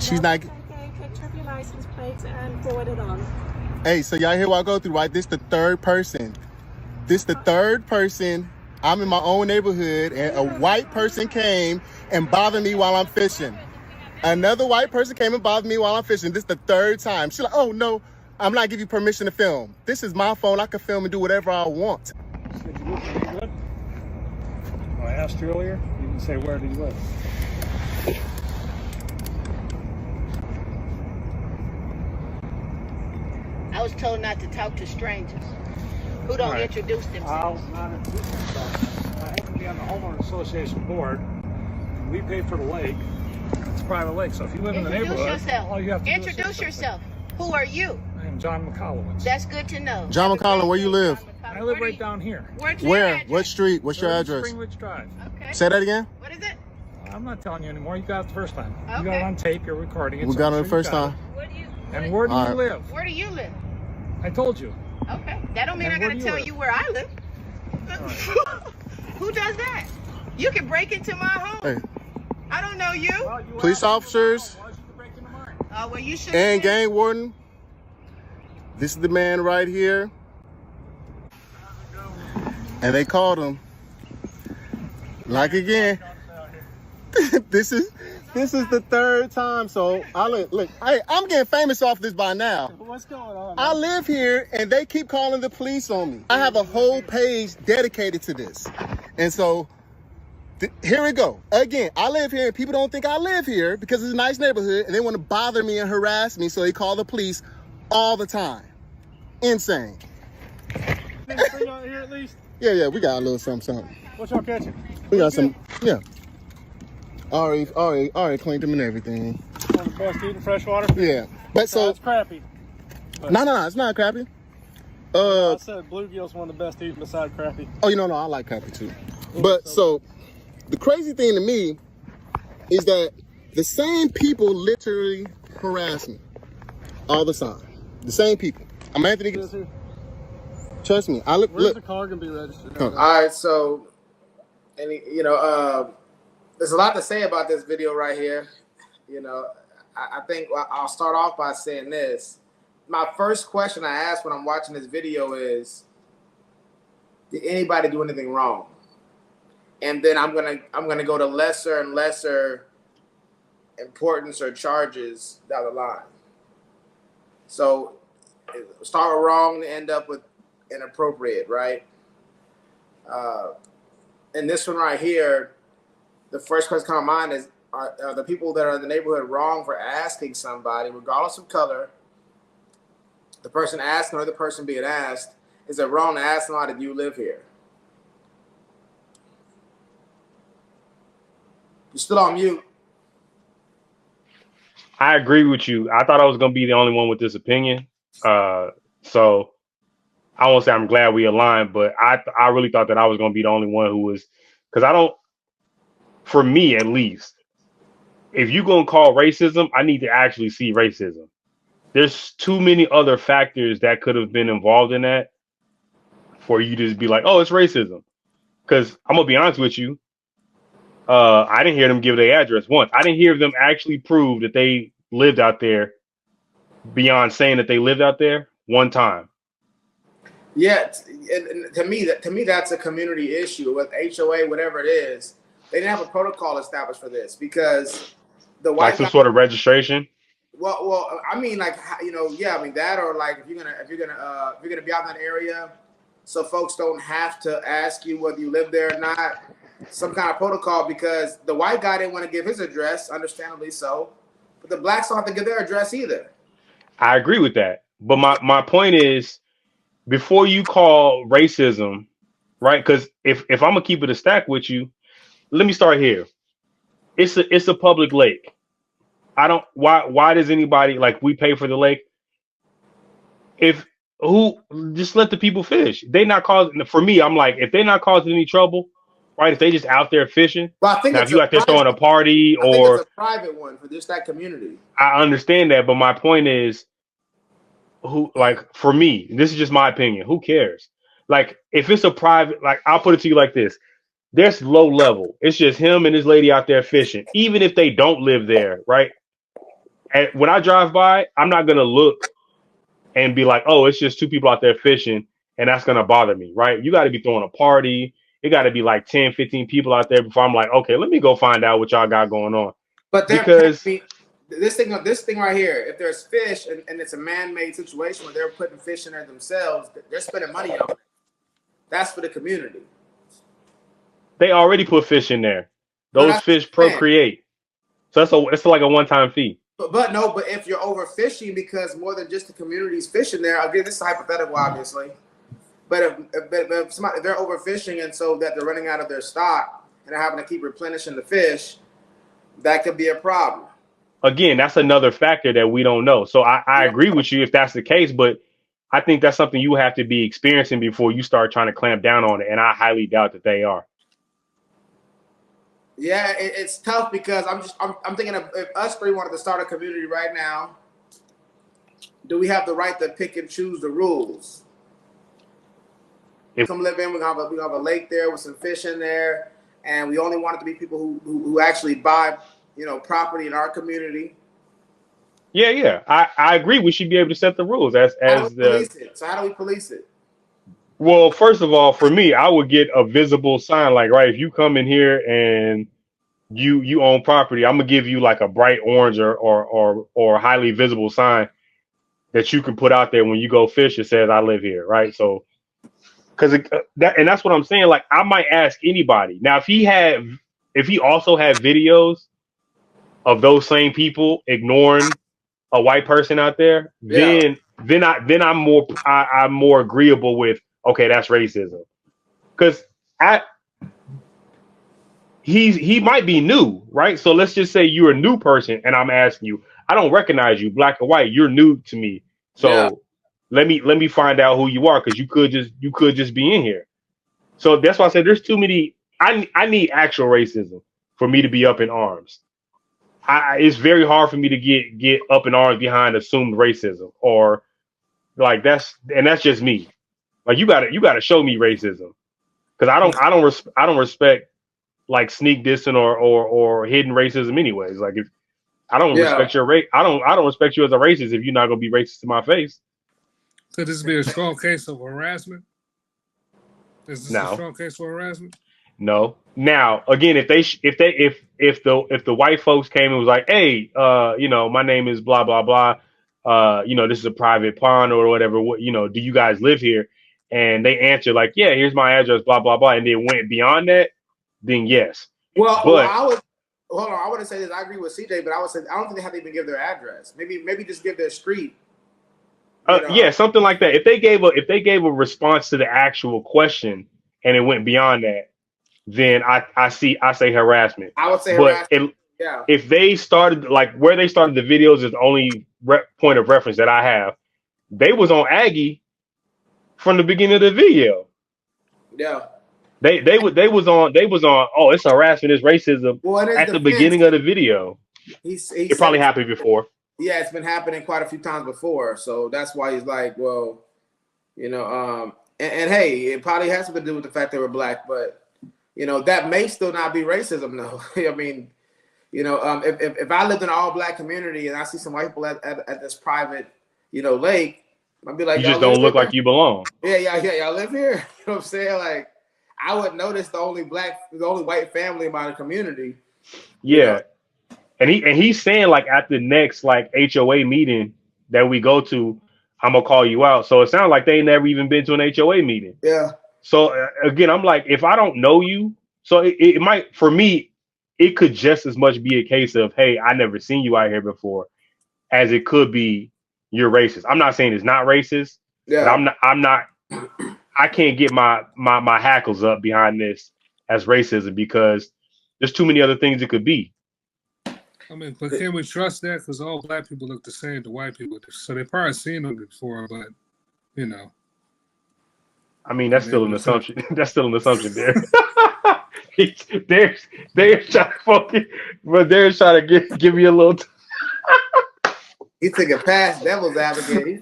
She's not. Okay, picture of your license plates and forward it on. Hey, so y'all hear what I go through, right? This the third person. I'm in my own neighborhood, and a white person came and bothered me while I'm fishing. Another white person came and bothered me while I'm fishing. This is the third time. She's like, oh, no, I'm not giving you permission to film. This is my phone. I can film and do whatever I want. Did you live where you live? Well, I asked you earlier. You didn't say where did you live. I was told not to talk to strangers who don't introduce themselves. I'll not introduce myself. I happen to be on the homeowner association board. And we pay for the lake. It's a private lake, so if you live in the neighborhood, all you have to introduce yourself. Who are you? I am John McCollowitz. That's good to know. John McCollum, where you live? I live right down here. Where? What street? What's your address? Springridge Drive. Okay. Say that again? What is it? I'm not telling you anymore. You got it the first time. Okay. You got it on tape. You're recording it. We got it the first time. And where do you live? Where do you live? I told you. Okay. That don't mean I gotta tell you where I live. Who does that? You can break into my home. Hey. I don't know you. Well, you Police officers why should you break into mine? Well, you should. and gang warden. This is the man right here. And they called him. Like again. This is the third time. So look, I'm getting famous off this by now. What's going on? I live here and they keep calling the police on me. I have a whole page dedicated to this. And so here we go. Again, I live here and people don't think I live here because it's a nice neighborhood and they want to bother me and harass me. So they call the police all the time. Insane. Anything out here at least? Yeah, we got a little something. What y'all catching? We got some, yeah. Already cleaned them and everything. One of the best eating freshwater? Yeah. But so it's crappy. No, it's not crappy. I said bluegill's one of the best eating beside crappie. Oh, no, I like crappie too. But so the crazy thing to me is that the same people literally harass me all the time. The same people. I'm Anthony. Trust me. Where's the car gonna be registered? All right, so, and there's a lot to say about this video right here. I think I'll start off by saying this. My first question I ask when I'm watching this video is, did anybody do anything wrong? And then I'm gonna go to lesser and lesser importance or charges down the line. So start with wrong and end up with inappropriate, right? And this one right here, the first question come to mind is, are the people that are in the neighborhood wrong for asking somebody, regardless of color, the person asking or the person being asked, is it wrong to ask somebody, do you live here? You're still on mute. I agree with you. I thought I was going to be the only one with this opinion. So I won't say I'm glad we aligned, but I really thought that I was going to be the only one who was, because for me at least, if you're going to call racism, I need to actually see racism. There's too many other factors that could have been involved in that for you to just be like, oh, it's racism. Because I'm going to be honest with you. I didn't hear them give their address once. I didn't hear them actually prove that they lived out there beyond saying that they lived out there one time. Yeah, and to me, that's a community issue with HOA, whatever it is. They didn't have a protocol established for this because the white like some sort of registration. Well, I mean, like, that, or like if you're gonna be out in that area, so folks don't have to ask you whether you live there or not. Some kind of protocol, because the white guy didn't want to give his address, understandably so, but the blacks don't have to give their address either. I agree with that, but my point is, before you call racism, right? Because if I'm gonna keep it a stack with you, let me start here. It's a public lake. Why does anybody, like, we pay for the lake? Just let the people fish. They not causing, for me, I'm like, if they're not causing any trouble, right? If they just out there fishing, well, I think now if you out there throwing a party or it's a private one for just that community. I understand that, but my point is, for me, this is just my opinion. Who cares? Like, if it's a private, like, I'll put it to you like this. There's low level. It's just him and his lady out there fishing. Even if they don't live there, right? And when I drive by, I'm not gonna look and be like, oh, it's just two people out there fishing, and that's gonna bother me, right? You got to be throwing a party. It got to be like 10, 15 people out there before I'm like, okay, let me go find out what y'all got going on. But Because this thing right here, if there's fish and it's a man-made situation where they're putting fish in there themselves, they're spending money on it. That's for the community. they already put fish in there. No, Those that's fish what I'm saying. procreate. So it's like a one-time fee. But if you're overfishing because more than just the community's fishing there, again, this is hypothetical, obviously. But if they're overfishing and so that they're running out of their stock and they're having to keep replenishing the fish, that could be a problem. Again, that's another factor that we don't know. So I agree with you if that's the case, but I think that's something you have to be experiencing before you start trying to clamp down on it. And I highly doubt that they are. Yeah, it's tough because I'm thinking of if us three wanted to start a community right now, do we have the right to pick and choose the rules? Come live in, we have a lake there with some fish in there, and we only want it to be people who actually buy, property in our community. Yeah. I agree. We should be able to set the rules So how do we police it? Well, first of all, for me, I would get a visible sign, like, right, if you come in here and you own property, I'm gonna give you like a bright orange or highly visible sign that you can put out there when you go fish. It says I live here, right? So, that's what I'm saying. Like, I might ask anybody now if he also had videos of those same people ignoring a white person out there, then I'm more agreeable with, okay, that's racism. Because he might be new, right? So let's just say you're a new person and I'm asking you, I don't recognize you, black or white, you're new to me. So let me find out who you are, because you could just be in here. So that's why I said there's too many. I need actual racism for me to be up in arms. It's very hard for me to get up in arms behind assumed racism, or like that's just me. Like you gotta show me racism, because I don't respect like sneak dissing or hidden racism anyways. Like if I don't respect your race, I don't respect you as a racist if you're not gonna be racist to my face. Could this be a strong case of harassment? Is this a strong case for harassment? No. Now, again, if the white folks came and was like, hey, my name is blah blah blah, this is a private pond or whatever. What, do you guys live here? And they answered like, yeah, here's my address, blah blah blah, and they went beyond that, then yes. Hold on. I wouldn't say this. I agree with CJ, but I would say I don't think they have to even give their address. Maybe just give their street. Yeah, something like that. If they gave a response to the actual question and it went beyond that, then I say harassment. I would say harassment. If they started, like, where they started the videos is the only point of reference that I have. They was on Aggie from the beginning of the video. Yeah. They was on oh, it's harassment, it's racism at the beginning of the video. It probably happened before. Yeah, it's been happening quite a few times before. So that's why he's like, well, and hey, it probably has something to do with the fact they were black, but that may still not be racism though. I mean, if I lived in an all black community and I see some white people at this private, lake, I'd be like, you just don't look like you belong. Yeah, y'all live here. You know what I'm saying? Like, I would notice the only white family in my community. Yeah. And he's saying, like, at the next like HOA meeting that we go to, I'm gonna call you out. So it sounds like they ain't never even been to an HOA meeting. Yeah. So again, I'm like, if I don't know you, so it might, for me, it could just as much be a case of, hey, I never seen you out here before, as it could be you're racist. I'm not saying it's not racist. Yeah. But I'm not. I can't get my hackles up behind this as racism, because there's too many other things it could be. I mean, but can we trust that? Because all black people look the same to white people, so they've probably seen them before. But I mean, that's still an assumption. That's still an assumption there. They're trying to give me a little. He took a pass, devil's advocate.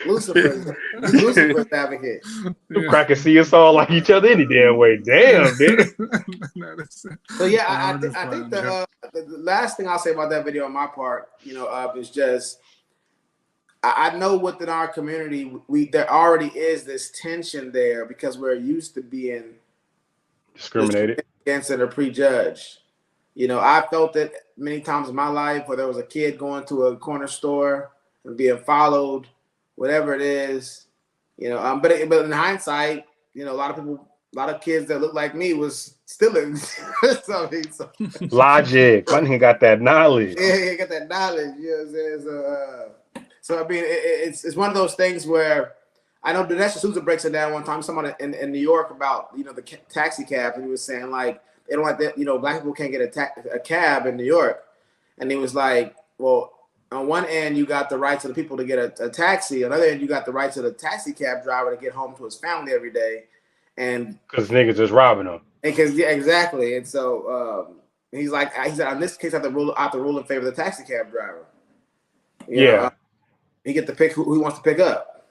Lucifer's advocate. You crack and see us all like each other any damn way. Damn, dude. So yeah, I think the last thing I'll say about that video on my part, is just I know within our community there already is this tension there because we're used to being discriminated against and prejudged. I felt it many times in my life where there was a kid going to a corner store and being followed, whatever it is, but in hindsight, a lot of kids that look like me was stealing. Logic. My nigga got that knowledge. Yeah, got that knowledge. You know what I'm saying? So I mean, it's one of those things where I know Dinesh D'Souza breaks it down one time. Someone in New York about the taxi cab, and he was saying like they don't like that. Black people can't get a cab in New York, and he was like, well, on one end you got the rights of the people to get a taxi. On the other end you got the rights of the taxi cab driver to get home to his family every day, and because niggas just robbing them. Because exactly, and so he said in this case I have to rule in favor of the taxi cab driver. He get to pick who he wants to pick up.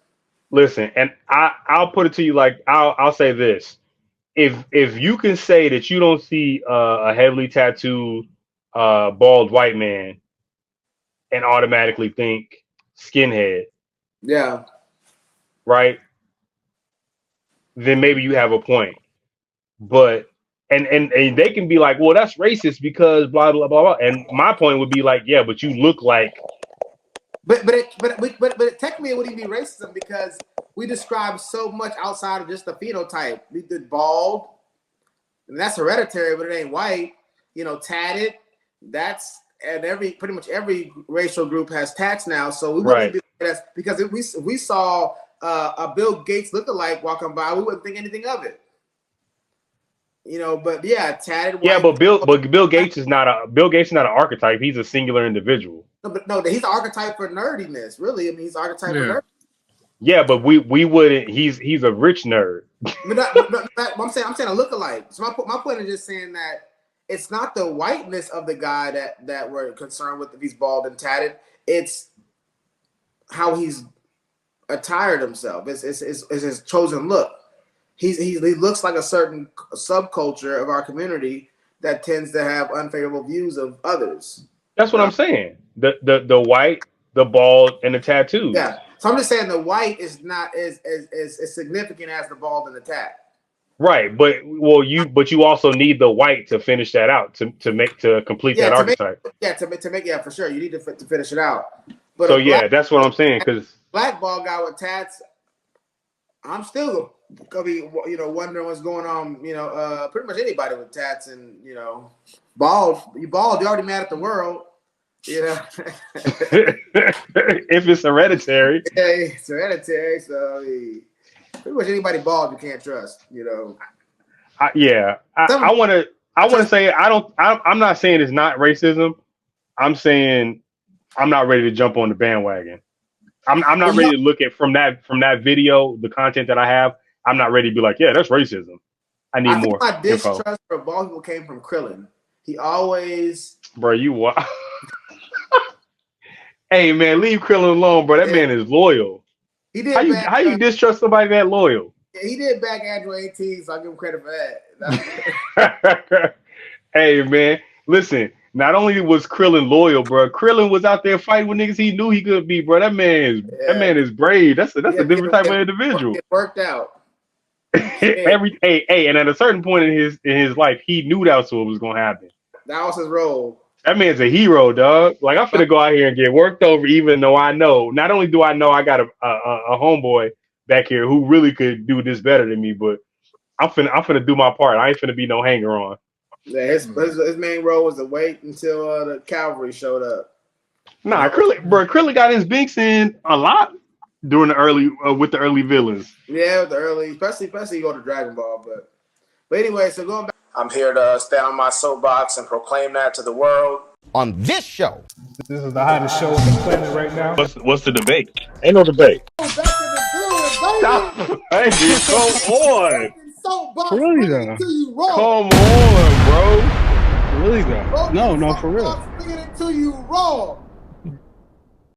Listen, and I'll put it to you like I'll say this: if you can say that you don't see a heavily tattooed bald white man and automatically think skinhead, yeah, right? Then maybe you have a point. But and they can be like, well, that's racist because blah blah blah blah. And my point would be like, yeah, but you look like. But technically it wouldn't be racism because we describe so much outside of just the phenotype. We did bald, and that's hereditary, but it ain't white. Tatted. And pretty much every racial group has tats now. So we wouldn't be that's because if we saw a Bill Gates lookalike walking by, we wouldn't think anything of it. But yeah, tatted. Yeah, but Bill Gates is not an archetype. He's a singular individual. No, he's the archetype for nerdiness. Really, I mean, he's the archetype for nerd. Yeah, but we wouldn't. He's a rich nerd. I'm saying a lookalike. So my point is just saying that it's not the whiteness of the guy that we're concerned with if he's bald and tatted. It's how he's attired himself. It's his chosen look. He looks like a certain subculture of our community that tends to have unfavorable views of others. That's what I'm saying. The white, the bald, and the tattoos. Yeah. So I'm just saying the white is not as significant as the bald and the tat. Right, but you also need the white to finish that out to complete that archetype. For sure. You need to finish it out. But so that's what I'm saying. Because black bald guy with tats, I'm still gonna be wondering what's going on. Pretty much anybody with tats and bald. You already mad at the world. If it's hereditary. Yeah, it's hereditary. So pretty much anybody bald you can't trust. I want to say I'm not saying it's not racism. I'm saying I'm not ready to jump on the bandwagon. I'm not ready to look at from that video, the content that I have. I'm not ready to be like, yeah, that's racism. I need more. My distrust for bald people came from Krillin. He always, bro, you what? Hey man, leave Krillin alone, bro. That man is loyal. He did. How you distrust somebody that loyal? Yeah, he did back Android 18, so I give him credit for that. Hey man, listen. Not only was Krillin loyal, bro, Krillin was out there fighting with niggas he knew he could be, bro. That man is brave. That's a different type of individual. It worked out. And at a certain point in his life, he knew that's what was gonna happen. That was his role. That man's a hero, dog. Like I'm finna go out here and get worked over, even though I know. Not only do I know I got a homeboy back here who really could do this better than me, but I'm finna do my part. I ain't finna be no hanger on. Yeah, his main role was to wait until the cavalry showed up. Nah, Krillin got his binks in a lot during the early with the early villains. Yeah, with the early, especially you go to Dragon Ball, but anyway, so going back, I'm here to stand on my soapbox and proclaim that to the world. On this show, this is the hottest show on the planet right now. What's the debate? Ain't no debate. Back to the building, Stop. Hey, dude, come on. Soapbox, Really though? Come on, bro. Really though? No, for real. Bring it until you raw.